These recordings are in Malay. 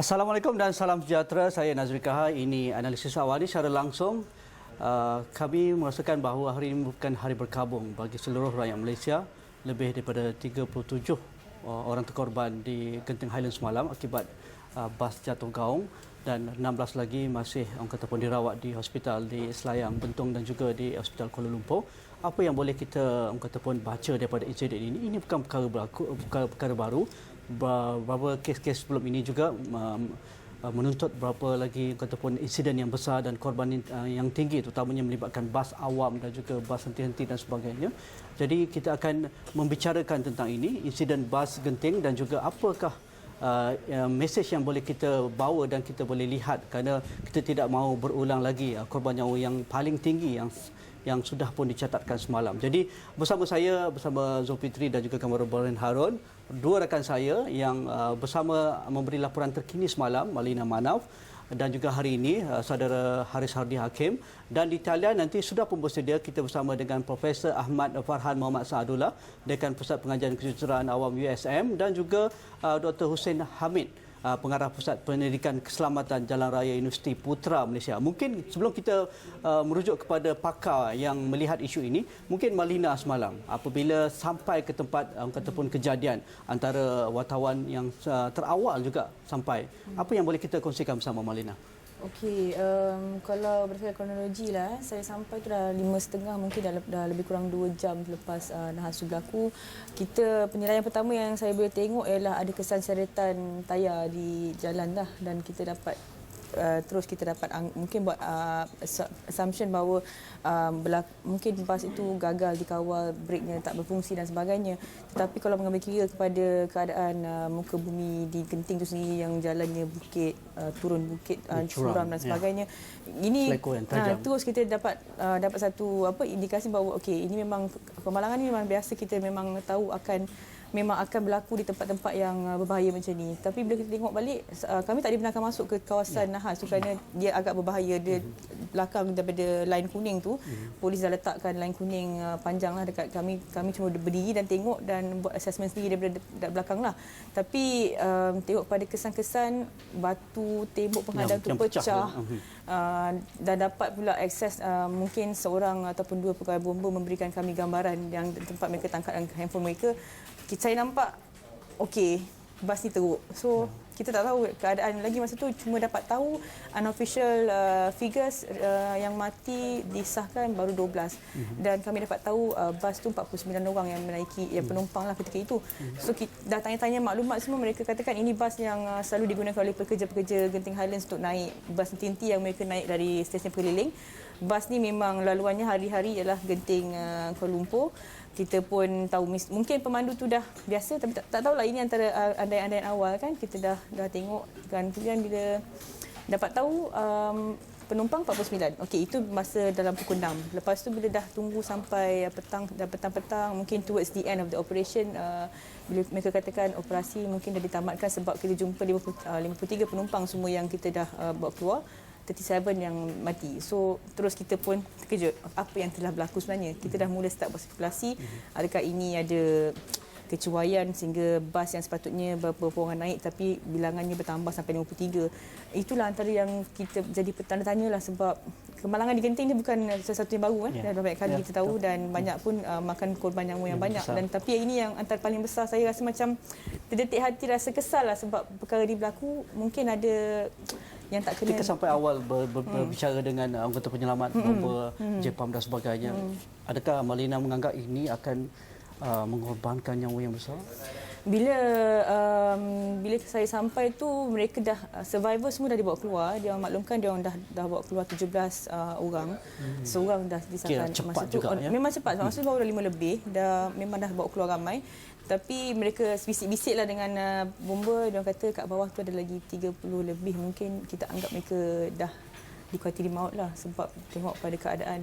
Assalamualaikum dan salam sejahtera. Saya Nazri Kahar. Ini analisis awal ini secara langsung. Kami merasakan bahawa hari ini bukan hari berkabung bagi seluruh rakyat Malaysia. Lebih daripada 37 orang terkorban di Genting Highlands semalam akibat bas jatuh gaung dan 16 lagi masih orang kata pun dirawat di hospital di Selayang, Bentong dan juga di Hospital Kuala Lumpur. Apa yang boleh kita orang kata pun baca daripada insiden ini bukan perkara baru. Beberapa kes-kes sebelum ini juga menuntut berapa lagi ataupun insiden yang besar dan korban yang tinggi, terutamanya melibatkan bas awam dan juga bas henti-henti dan sebagainya. Jadi kita akan membicarakan tentang ini, insiden bas Genting dan juga apakah mesej yang boleh kita bawa dan kita boleh lihat, kerana kita tidak mahu berulang lagi korban nyawa yang paling tinggi yang sudah pun dicatatkan semalam. Jadi bersama saya, bersama Zulfitri dan juga Kamarul Borhan Harun, dua rakan saya yang bersama memberi laporan terkini semalam, Malina Manaf, dan juga hari ini saudara Haris Hardi Hakim. Dan di talian nanti sudah pun bersedia kita bersama dengan Profesor Ahmad Farhan Muhammad Saadullah, Dekan Pusat Pengajian Kejuruteraan Awam USM, dan juga Dr. Hussein Hamid, Pengarah Pusat Pendidikan Keselamatan Jalan Raya Universiti Putra Malaysia. Mungkin sebelum kita merujuk kepada pakar yang melihat isu ini, mungkin Malina semalam apabila sampai ke tempat ataupun kejadian, antara wartawan yang terawal juga sampai, apa yang boleh kita kongsikan bersama Malina? Okey, kalau berdasarkan kronologi lah, saya sampai tu dah 5.30, mungkin dah lebih kurang 2 jam lepas nahas tu berlaku. Penilaian pertama yang saya boleh tengok ialah ada kesan seretan tayar di jalan dah, dan kita dapat terus kita dapat mungkin buat assumption bahawa mungkin bas itu gagal dikawal, breknya tak berfungsi dan sebagainya. Tetapi kalau mengambil kira kepada keadaan muka bumi di Genting itu sendiri yang jalannya bukit, turun bukit, curam dan sebagainya, ini terus kita dapat satu indikasi bahawa okey, ini memang pemalangan ini memang biasa, kita memang tahu memang akan berlaku di tempat-tempat yang berbahaya macam ni. Tapi bila kita tengok balik, kami tak dibenarkan masuk ke kawasan Nahas tu kerana dia agak berbahaya. Dia belakang daripada line kuning tu, polis dah letakkan line kuning panjang lah dekat kami. Kami cuma berdiri dan tengok dan buat assessment sendiri daripada belakang lah. Tapi tengok pada kesan-kesan batu tembok penghadang tu pecah. Dan dapat pula akses mungkin seorang ataupun dua pegawai bomba memberikan kami gambaran yang tempat mereka tangkap handphone mereka. Saya nampak okey, bas ni teruk. So kita tak tahu keadaan lagi masa tu, cuma dapat tahu unofficial figures yang mati disahkan baru 12. Dan kami dapat tahu bas tu 49 orang yang menaiki, yang penumpang lah ketika itu. So kita dah tanya-tanya maklumat semua, mereka katakan ini bas yang selalu digunakan oleh pekerja-pekerja Genting Highlands untuk naik bas tinti yang mereka naik dari stesen Peliling. Bas ni memang laluannya hari-hari ialah Genting Kuala Lumpur. Kita pun tahu mungkin pemandu tu dah biasa, tapi tak tahulah, ini antara andaian-andaian awal kan. Kita dah tengok kan. Kemudian bila dapat tahu penumpang 49. Okey, itu masa dalam pukul 6. Lepas tu bila dah tunggu sampai petang-petang, mungkin towards the end of the operation, bila mereka katakan operasi mungkin dah ditamatkan sebab kita jumpa 53 penumpang semua yang kita dah bawa keluar. 37 yang mati. So terus kita pun terkejut apa yang telah berlaku sebenarnya. Kita dah mula start buat spekulasi, adakah ini ada kecuaian sehingga bas yang sepatutnya beberapa orang naik tapi bilangannya bertambah sampai 53. Itulah antara yang kita jadi bertanda tanya lah, sebab kemalangan di Genting ni bukan sesuatu yang baru kan. Dah banyak kali kita tahu dan banyak pun makan korban nyawa yang banyak. Dan tapi ini yang antara paling besar, saya rasa macam terdetik hati, rasa kesal lah sebab perkara ini berlaku. Mungkin ada yang tak kena. Kita sampai awal berbicara dengan anggota penyelamat, bomba, JPAM dan sebagainya. Adakah Malina menganggap ini akan mengorbankan nyawa yang besar? Bila saya sampai tu, mereka dah survivor semua dah dibawa keluar. Dia maklumkan dia orang dah bawa keluar 17 orang. Seorang dah disahkan cepat masa tu. Juga, ya? Memang cepat. Masa tu baru dah 5 lebih. Memang dah bawa keluar ramai. Tapi mereka bisik-bisik lah dengan bomba. Dia orang kata kat bawah tu ada lagi 30 lebih. Mungkin kita anggap mereka dah dikuatiri maut lah, sebab tengok pada keadaan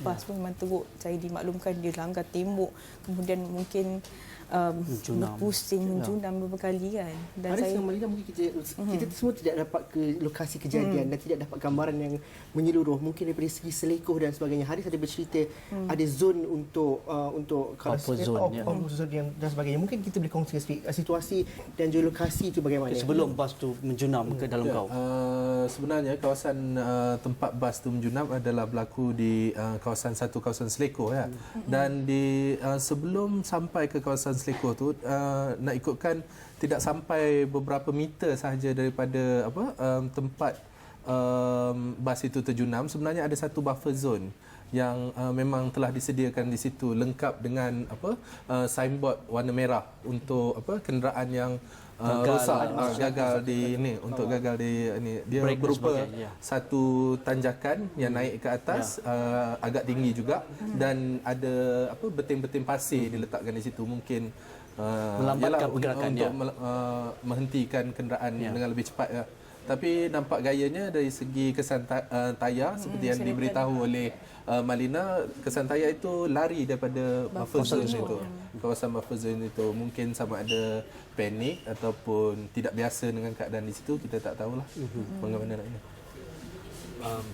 bas pun memang teruk. Saya dimaklumkan dia langgar tembok, kemudian mungkin berpusing, menjunam beberapa kali kan. Dan Haris dengan Malina mungkin kita semua tidak dapat ke lokasi kejadian dan tidak dapat gambaran yang menyeluruh. Mungkin daripada segi selekoh dan sebagainya. Haris ada bercerita ada zon untuk zone yang dan sebagainya. Mungkin kita boleh kongsi sikit situasi dan juga lokasi itu bagaimana. Sebelum bas tu menjunam ke dalam kau. Sebenarnya kawasan tempat bas tu menjunam adalah berlaku di kawasan Seleko ya. Dan di sebelum sampai ke kawasan Seleko tu nak ikutkan tidak sampai beberapa meter sahaja daripada tempat bas itu terjunam, sebenarnya ada satu buffer zone yang memang telah disediakan di situ, lengkap dengan signboard warna merah untuk kenderaan yang gagal di ini, untuk gagal di ini. Dia berupa satu tanjakan yang naik ke atas, agak tinggi juga, dan ada beting-beting pasir diletakkan di situ, mungkin melambatkan pergerakannya untuk menghentikan kenderaan dengan lebih cepat ya. Tapi nampak gayanya dari segi kesan tayar seperti yang diberitahu oleh Malina, kesan tayar itu lari daripada buffer zone itu, kawasan buffer zone itu. Mungkin sama ada panik ataupun tidak biasa dengan keadaan di situ, kita tak tahulah bagaimana naknya.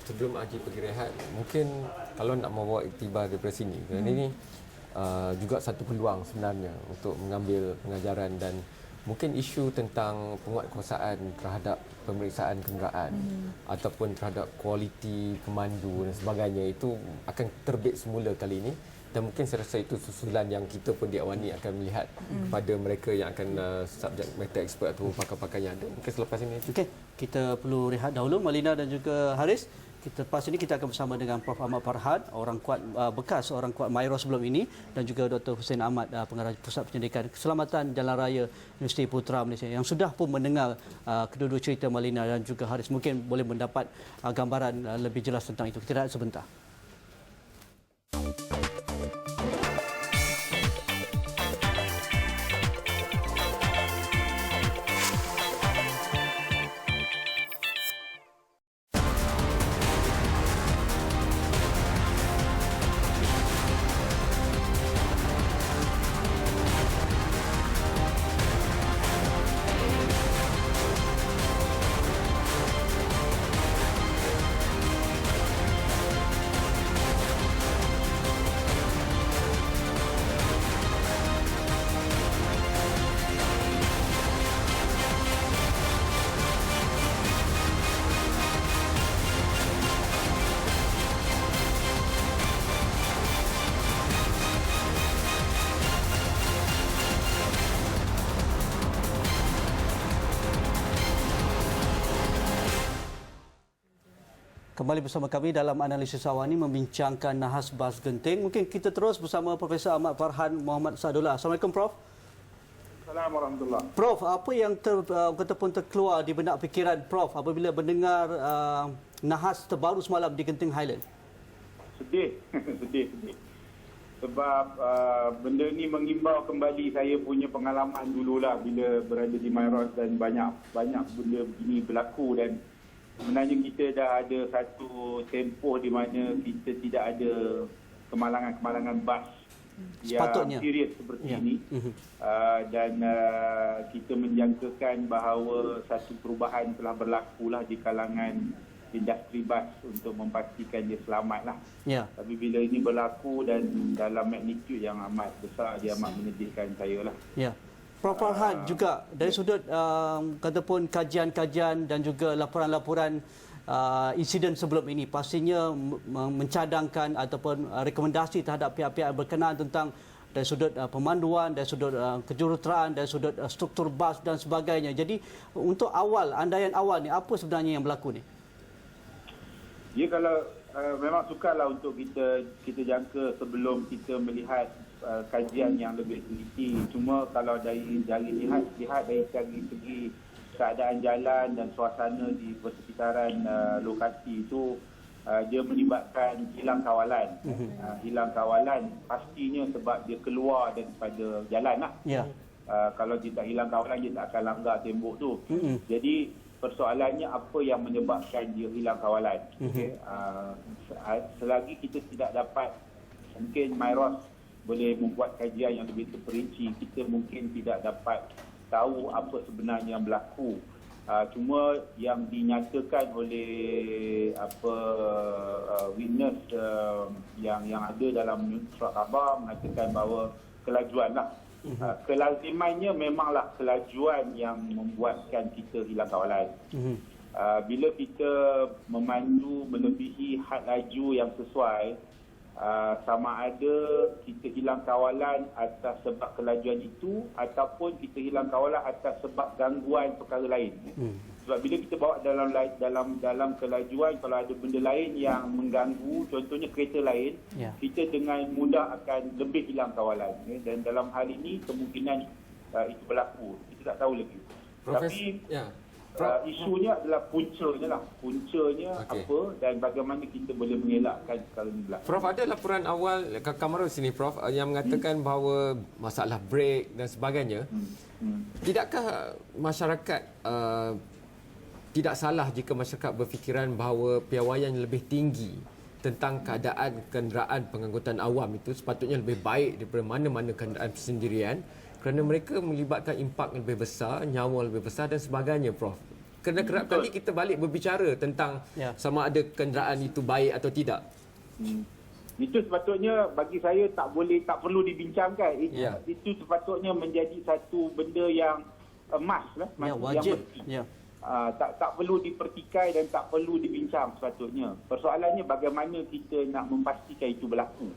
Sebelum Haji pergi rehat, mungkin kalau nak membawa iktibar daripada sini, kerana ini juga satu peluang sebenarnya untuk mengambil pengajaran, dan mungkin isu tentang penguatkuasaan terhadap pemeriksaan kenderaan ataupun terhadap kualiti pemandu dan sebagainya itu akan terbit semula kali ini, dan mungkin saya rasa itu susulan yang kita pun di Awani akan melihat kepada mereka yang akan subject matter expert atau pakar-pakar yang ada mungkin selepas ini. Okey, kita perlu rehat dahulu, Malina dan juga Haris. Lepas ini kita akan bersama dengan Prof. Ahmad Farhan, orang kuat bekas orang kuat Mairo sebelum ini, dan juga Dr. Hussein Ahmad, pengarah Pusat Penyelidikan Keselamatan Jalan Raya Universiti Putra Malaysia, yang sudah pun mendengar kedua-dua cerita Malina dan juga Haris. Mungkin boleh mendapat gambaran lebih jelas tentang itu. Kita rehat sebentar. Kembali bersama kami dalam analisis Awani membincangkan nahas bas genting. Mungkin kita terus bersama Profesor Ahmad Farhan Muhammad Sadullah. Assalamualaikum Prof. Assalamualaikum warahmatullahi. Prof, apa yang terkeluar di benak fikiran Prof apabila mendengar nahas terbaru semalam di Genting Highland? Sedih. sedih. Sebab benda ni mengimbau kembali saya punya pengalaman dululah bila berada di Mairos, dan banyak benda begini berlaku, dan sebenarnya kita dah ada satu tempoh di mana kita tidak ada kemalangan-kemalangan bas yang serius seperti ini. Dan kita menjangkakan bahawa satu perubahan telah berlakulah di kalangan industri bas untuk memastikan dia selamatlah. Tapi bila ini berlaku dan dalam magnitud yang amat besar, dia amat menyedihkan saya lah. Prof. Farhan, juga dari sudut kataupun kajian-kajian dan juga laporan-laporan insiden sebelum ini, pastinya mencadangkan ataupun rekomendasi terhadap pihak-pihak berkenaan tentang dari sudut pemanduan, dari sudut kejuruteraan, dari sudut struktur bas dan sebagainya. Jadi untuk andaian awal ni, apa sebenarnya yang berlaku ni? Ya, kalau memang sukarlah untuk kita jangka sebelum kita melihat kajian yang lebih teliti. Cuma kalau dari lihat dari segi keadaan jalan dan suasana di persekitaran lokasi itu, dia menyebabkan hilang kawalan. Hilang kawalan pastinya sebab dia keluar daripada jalan lah. Kalau dia tak hilang kawalan, dia tak akan langgar tembok tu. Jadi persoalannya apa yang menyebabkan dia hilang kawalan. Selagi kita tidak dapat, mungkin Mairos boleh membuat kajian yang lebih terperinci. Kita mungkin tidak dapat tahu apa sebenarnya yang berlaku. Cuma yang dinyatakan oleh witness yang ada dalam surat khabar mengatakan bahawa kelajuanlah. Kelazimannya memanglah kelajuan yang membuatkan kita hilang kawalan. Bila kita memandu melebihi had laju yang sesuai, sama ada kita hilang kawalan atas sebab kelajuan itu ataupun kita hilang kawalan atas sebab gangguan perkara lain. Sebab bila kita bawa dalam kelajuan, kalau ada benda lain yang mengganggu, contohnya kereta lain, kita dengan mudah akan lebih hilang kawalan. Dan dalam hal ini kemungkinan itu berlaku. Kita tak tahu lagi. Tapi isunya adalah puncanya apa dan bagaimana kita boleh mengelakkan perkara ini berlaku. Prof, ada laporan awal Kamarul sini Prof yang mengatakan bahawa masalah brek dan sebagainya. Tidakkah masyarakat tidak salah jika masyarakat berfikiran bahawa piawaian yang lebih tinggi tentang keadaan kenderaan pengangkutan awam itu sepatutnya lebih baik daripada mana-mana kenderaan persendirian, kerana mereka melibatkan impak yang lebih besar, nyawa lebih besar dan sebagainya, Prof. Kerana kerap kali kita balik berbicara tentang sama ada kenderaan itu baik atau tidak. Itu sepatutnya bagi saya tak perlu dibincangkan. Itu sepatutnya menjadi satu benda yang must lah, wajib. Tak perlu dipertikai dan tak perlu dibincang sepatutnya. Persoalannya bagaimana kita nak memastikan itu berlaku.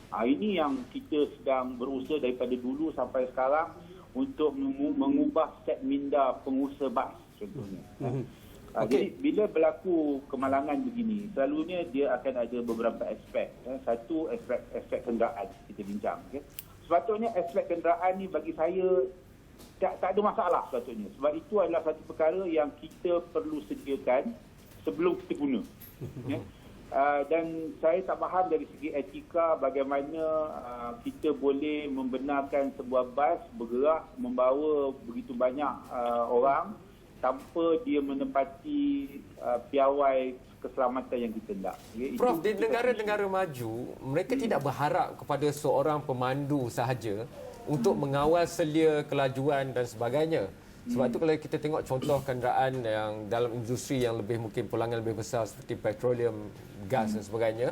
Ini yang kita sedang berusaha daripada dulu sampai sekarang untuk mengubah set minda pengusaha bas contohnya. Jadi bila berlaku kemalangan begini, selalunya dia akan ada beberapa aspek. Satu aspek kenderaan kita bincang. Sepatutnya aspek kenderaan ni bagi saya tak ada masalah sepatutnya. Sebab itu adalah satu perkara yang kita perlu sediakan sebelum kita guna. Dan saya tak faham dari segi etika bagaimana kita boleh membenarkan sebuah bas bergerak membawa begitu banyak orang tanpa dia menepati piawai keselamatan yang kita nak. Prof, di negara-negara maju, mereka tidak berharap kepada seorang pemandu sahaja untuk mengawal selia kelajuan dan sebagainya. Sebab itu kalau kita tengok contoh kenderaan yang dalam industri yang lebih mungkin pulangan lebih besar seperti petroleum, gas dan sebagainya,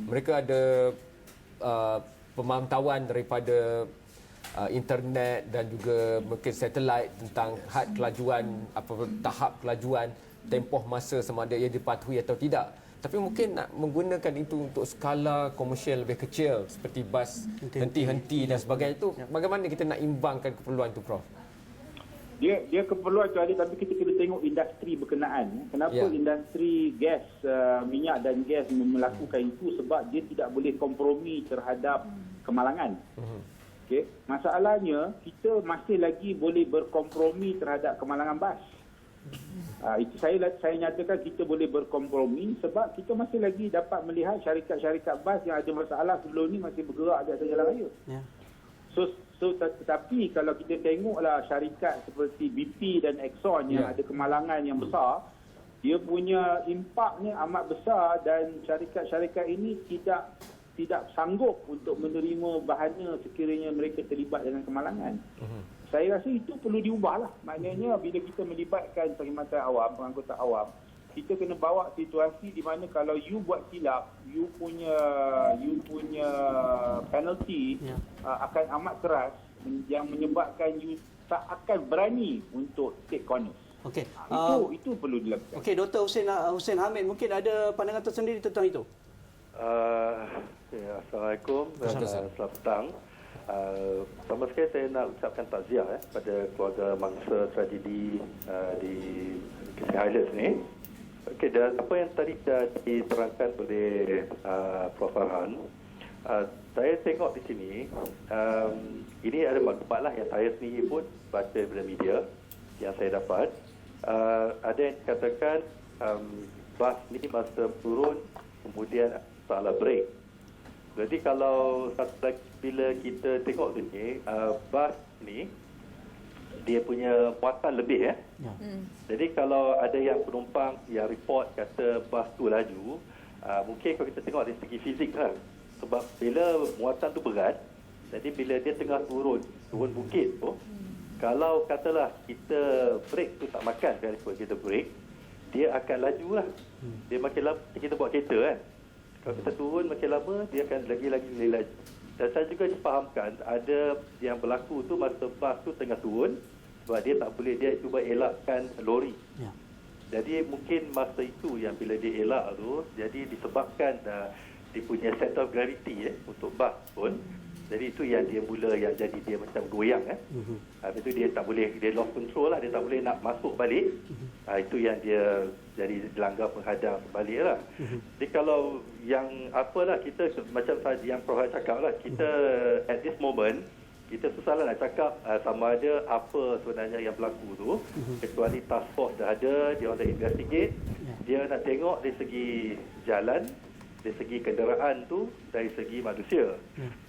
mereka ada pemantauan daripada internet dan juga mungkin satelit tentang had kelajuan, apa tahap kelajuan, tempoh masa sama ada ia dipatuhi atau tidak. Tapi mungkin nak menggunakan itu untuk skala komersial lebih kecil seperti bas henti-henti dan sebagainya itu, bagaimana kita nak imbangkan keperluan itu, Prof? Dia keperluan tu ada, tapi kita kena tengok industri berkenaan. Kenapa industri gas, minyak dan gas melakukan itu? Sebab dia tidak boleh kompromi terhadap kemalangan. Okay. Masalahnya, kita masih lagi boleh berkompromi terhadap kemalangan bas. Itu saya nyatakan kita boleh berkompromi sebab kita masih lagi dapat melihat syarikat-syarikat bas yang ada masalah sebelum ni masih bergerak di atas jalan raya. So tetapi kalau kita tengoklah syarikat seperti BP dan Exxon yang ada kemalangan yang besar, dia punya impaknya amat besar dan syarikat-syarikat ini tidak sanggup untuk menerima bahana sekiranya mereka terlibat dengan kemalangan. Saya rasa itu perlu diubahlah. Maknanya bila kita melibatkan perkhidmatan awam, pengangkutan awam, kita kena bawa situasi di mana kalau you buat silap, you punya penalty akan amat keras yang menyebabkan you tak akan berani untuk take corners. Okey. Itu perlu dilakukan. Okey, Dr. Hussein Hamid mungkin ada pandangan tersendiri tentang itu. Assalamualaikum dan selamat petang. Pertama sekali saya nak ucapkan takziah pada keluarga mangsa tragedi di Kisah Highlands ni. Okey, dan apa yang tadi dah diterangkan oleh Prof. Farhan, saya tengok di sini, ini ada maklumat yang saya sendiri pun baca daripada media yang saya dapat. Ada yang katakan bas ni masa turun kemudian salah break. Jadi kalau bila kita tengok ni, bas ni dia punya muatan lebih Jadi kalau ada yang penumpang yang report kata bas tu laju, mungkin kalau kita tengok dari segi fizik sebab bila muatan tu berat, Jadi bila dia tengah turun bukit tu, kalau katalah kita brake tu tak makan, kalau kita brake, dia akan laju lah. Dia makin lama, kita buat kereta kan. Kalau kita turun makin lama, dia akan lagi-lagi laju. Dan saya juga difahamkan ada yang berlaku tu masa bas tu tengah turun, sebab dia tak boleh, dia cuba elakkan lori. Ya. Jadi mungkin masa itu yang bila dia elak tu, jadi disebabkan dia punya center of gravity untuk bas pun. Jadi itu yang dia mula yang jadi dia macam goyang Habis itu dia tak boleh, dia lost control lah, dia tak boleh nak masuk balik. Itu yang dia jadi dilanggar penghadang balik lah. Jadi kalau yang apalah kita macam yang Prof cakap lah, kita at this moment kita susahlah nak cakap sama ada apa sebenarnya yang berlaku tu, kecuali task force dah ada, dia orang dah investigate, dia nak tengok dari segi jalan, dari segi kenderaan tu, dari segi manusia.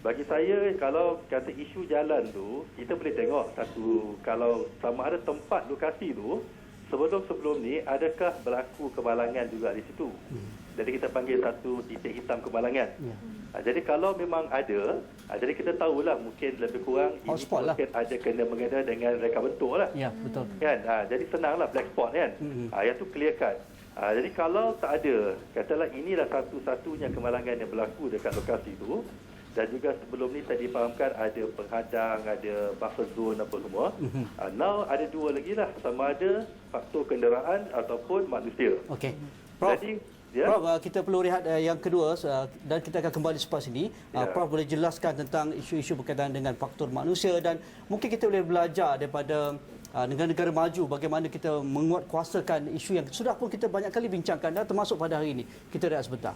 Bagi saya, kalau kata isu jalan tu, kita boleh tengok satu, kalau sama ada tempat lokasi tu, sebelum ni adakah berlaku kemalangan juga di situ. Jadi kita panggil satu titik hitam kemalangan. Jadi kalau memang ada, jadi kita tahulah mungkin lebih kurang ini mungkin ada kena-mengena dengan reka bentuk lah. Ya, betul. Kan? Jadi senanglah black spot kan. Yang tu clear cut. Jadi kalau tak ada, katalah inilah satu-satunya kemalangan yang berlaku dekat lokasi itu, dan juga sebelum ni saya difahamkan ada penghadang, ada buffer zone apa semua. Now ada dua lagi lah, sama ada faktor kenderaan ataupun manusia. Okey. Prof, Jadi, Prof, kita perlu lihat yang kedua dan kita akan kembali selepas ini. Prof boleh jelaskan tentang isu-isu berkaitan dengan faktor manusia dan mungkin kita boleh belajar daripada negara-negara maju bagaimana kita menguatkuasakan isu yang sudah pun kita banyak kali bincangkan dan termasuk pada hari ini. Kita lihat sebentar.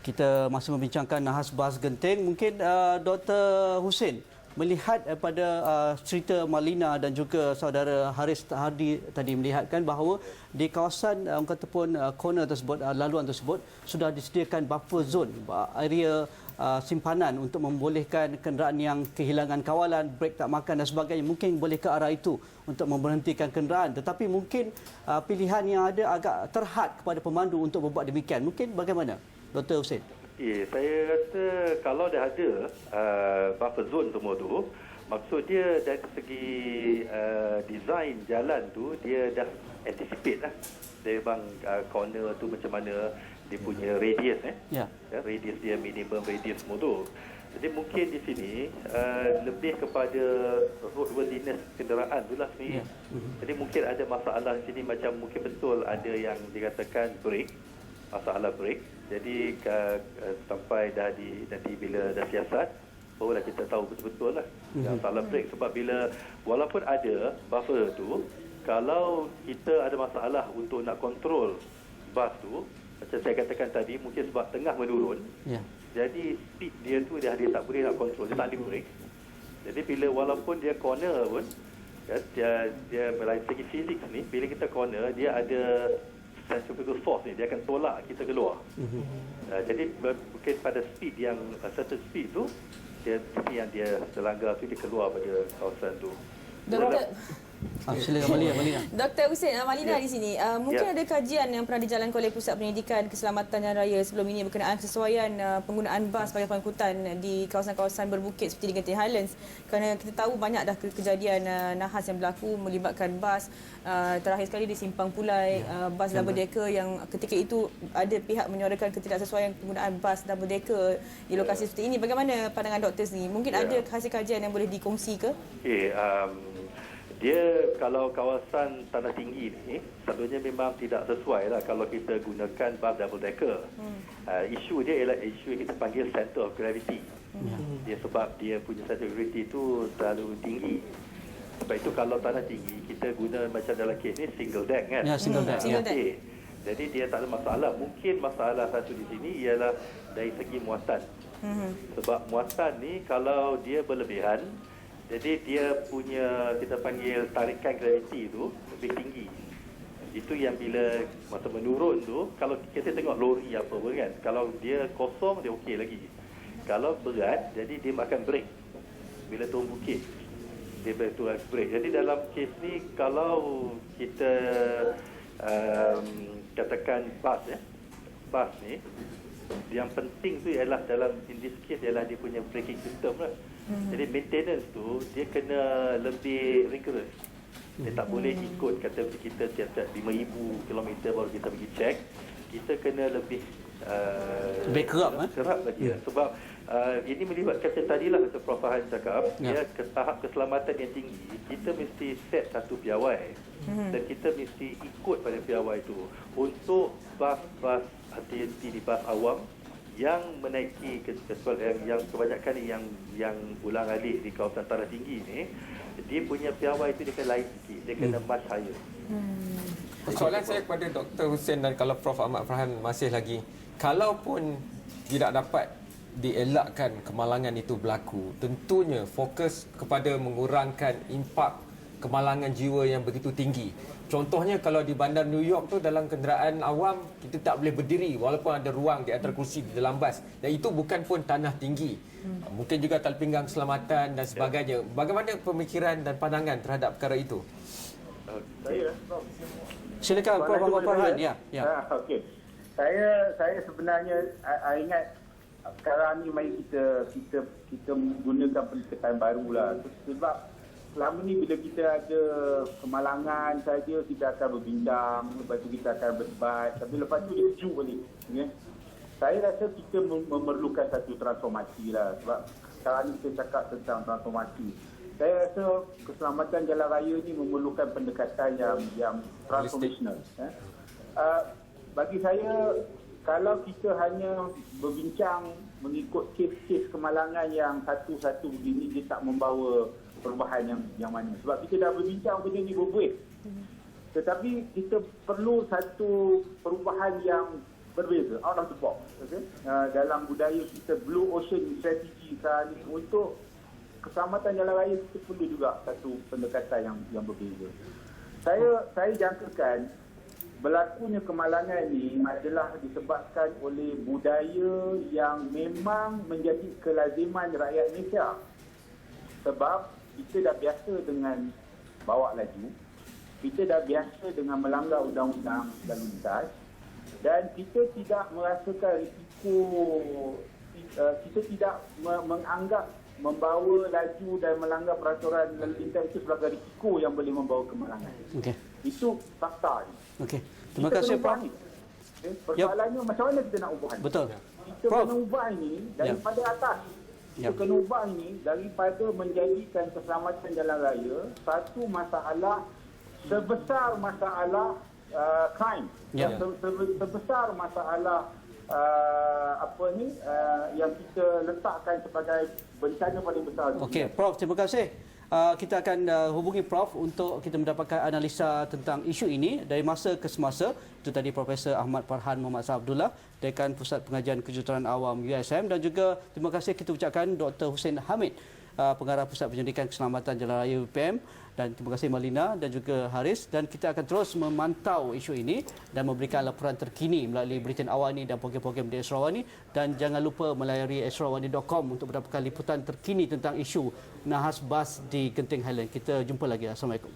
Kita masih membincangkan nahas bas Genting. Mungkin Dr. Hussein melihat pada cerita Malina dan juga saudara Haris Hardi tadi melihatkan bahawa di kawasan orang kata pun corner tersebut, laluan tersebut sudah disediakan buffer zone, area simpanan untuk membolehkan kenderaan yang kehilangan kawalan, brek tak makan dan sebagainya mungkin boleh ke arah itu untuk memberhentikan kenderaan. Tetapi mungkin pilihan yang ada agak terhad kepada pemandu untuk membuat demikian. Mungkin bagaimana, Dr. Hussein? Saya rasa kalau dah ada buffer zone semua tu, maksud dia dari segi design jalan tu, dia dah anticipate lah. Dia bang corner tu macam mana, dia punya radius radius dia, minimum radius semua tu. Jadi mungkin di sini lebih kepada roadworthiness kenderaan tu lah sebenarnya. Jadi mungkin ada masalah di sini, macam mungkin betul ada yang dikatakan brake, masalah brake. Jadi sampai nanti bila dah siasat, barulah kita tahu betul-betul lah masalah brake. Sebab bila walaupun ada buffer tu, kalau kita ada masalah untuk nak kontrol bas tu, macam saya katakan tadi, mungkin sebab tengah menurun, jadi speed dia tu dia tak boleh nak kontrol, dia tak boleh brake. Jadi bila walaupun dia corner pun, dia dari segi fizik ni, bila kita corner, dia ada centrifugal force ni, dia akan tolak kita keluar. Jadi mungkin pada speed yang certain speed tu, yang dia terlanggar tu, dia keluar pada kawasan tu. Silakan Malina. Dr. Hussein, Malina di sini. Mungkin ada kajian yang pernah dijalankan oleh Pusat Pendidikan Keselamatan Jalan Raya sebelum ini berkenaan kesesuaian penggunaan bas bagi pangkutan di kawasan-kawasan berbukit seperti di Genting Highlands. Kerana kita tahu banyak dah kejadian nahas yang berlaku melibatkan bas. Terakhir sekali di Simpang Pulai, bas double decker yang ketika itu ada pihak menyuarakan ketidaksesuaian penggunaan bas double decker di lokasi seperti ini. Bagaimana pandangan doktor sendiri? Mungkin ada hasil kajian yang boleh dikongsi ke? Dia kalau kawasan tanah tinggi ni, selalunya memang tidak sesuai lah kalau kita gunakan bas double decker. Isu dia ialah isu yang kita panggil center of gravity. Dia sebab dia punya center of gravity tu terlalu tinggi. Sebab itu kalau tanah tinggi, kita guna macam dalam kes ni single deck kan? Ya, single deck. Jadi dia tak ada masalah. Mungkin masalah satu di sini ialah dari segi muatan. Sebab muatan ni kalau dia berlebihan, jadi dia punya, kita panggil tarikan graviti tu lebih tinggi. Itu yang bila masa menurun tu, kalau kita tengok lori apa pun kan, kalau dia kosong dia okey lagi. Kalau berat, jadi dia akan brake bila turun bukit. dia betul break. Jadi dalam kes ni kalau kita katakan bas ni yang penting tu ialah dalam in this case ialah dia punya braking system lah. Jadi maintenance tu dia kena lebih rigorous. Dia tak boleh ikut kata kita tiap-tiap 5,000 km baru kita pergi check. Kita kena lebih kerap lagi sebab ini melibatkan tadilah kata Prof Fahan cakap ya ke tahap keselamatan yang tinggi kita mesti set satu piawai dan kita mesti ikut pada piawai itu untuk bas-bas hati-hati di bas awam yang menaiki yang kebanyakan yang ulang-alik di kawasan taraf tinggi ni, dia punya piawai itu dia kena lain sikit, dia kena much higher. Soalan saya kepada Dr. Hussein dan kalau Prof Ahmad Farhan masih lagi, kalaupun tidak dapat dielakkan kemalangan itu berlaku, tentunya fokus kepada mengurangkan impak kemalangan jiwa yang begitu tinggi. Contohnya kalau di bandar New York tu dalam kenderaan awam kita tak boleh berdiri walaupun ada ruang di antara kursi di dalam bas, dan itu bukan pun tanah tinggi. Mungkin juga tali pinggang keselamatan dan sebagainya. Bagaimana pemikiran dan pandangan terhadap perkara itu? Saya Silakan Prof Ahmad Farhan. Ya. Okey. Saya sebenarnya ingat sekarang ni mari kita gunakan pendekatan barulah, sebab selama ni bila kita ada kemalangan saja kita akan berbincang, lepas tu kita akan berdebat, tapi lepas tu dia sejuk balik. Okay? Saya rasa kita memerlukan satu transformasi lah, sebab sekarang ni kita cakap tentang transformasi. Saya rasa keselamatan jalan raya ni memerlukan pendekatan yang transformational. Bagi saya, kalau kita hanya berbincang mengikut kes-kes kemalangan yang satu-satu begini, dia tak membawa perubahan yang mana. Sebab kita dah berbincang benda ni berbuih. Tetapi kita perlu satu perubahan yang berbeza, out of the box. Okay? Dalam budaya kita, Blue Ocean Strategy sekarang ni, untuk keselamatan jalan raya kita perlu juga satu pendekatan yang berbeza. Saya jangkakan berlakunya kemalangan ni adalah disebabkan oleh budaya yang memang menjadi kelaziman rakyat Malaysia. Sebab kita dah biasa dengan bawa laju, kita dah biasa dengan melanggar undang-undang lalu lintas, dan kita tidak merasakan risiko, kita tidak menganggap membawa laju dan melanggar peraturan lalu lintas itu sebagai risiko yang boleh membawa kemalangan. Okey. Itu fakta. Okey. Terima kasih Prof. Persoalannya macam mana kita nak ubah? Betul. Kita kena ubah ini daripada atas. Kita kena ubah ini daripada menjadikan keselamatan jalan raya satu masalah sebesar masalah crime. Sebesar masalah yang kita letakkan sebagai bencana paling besar. Okey, Prof, terima kasih. Kita akan hubungi Prof untuk kita mendapatkan analisa tentang isu ini dari masa ke semasa. Itu tadi Profesor Ahmad Farhan Muhammad Abdullah, Dekan Pusat Pengajian Kejuruteraan Awam USM, dan juga terima kasih kita ucapkan Dr. Hussein Hamid, Pengarah Pusat Penyelidikan Keselamatan Jalan Raya UPM, dan terima kasih Malina dan juga Haris, dan kita akan terus memantau isu ini dan memberikan laporan terkini melalui Bulletin Awal ini dan program-program di Astro Awal ini, dan jangan lupa melayari astrawani.com untuk mendapatkan liputan terkini tentang isu nahas bas di Genting Highland. Kita jumpa lagi. Assalamualaikum.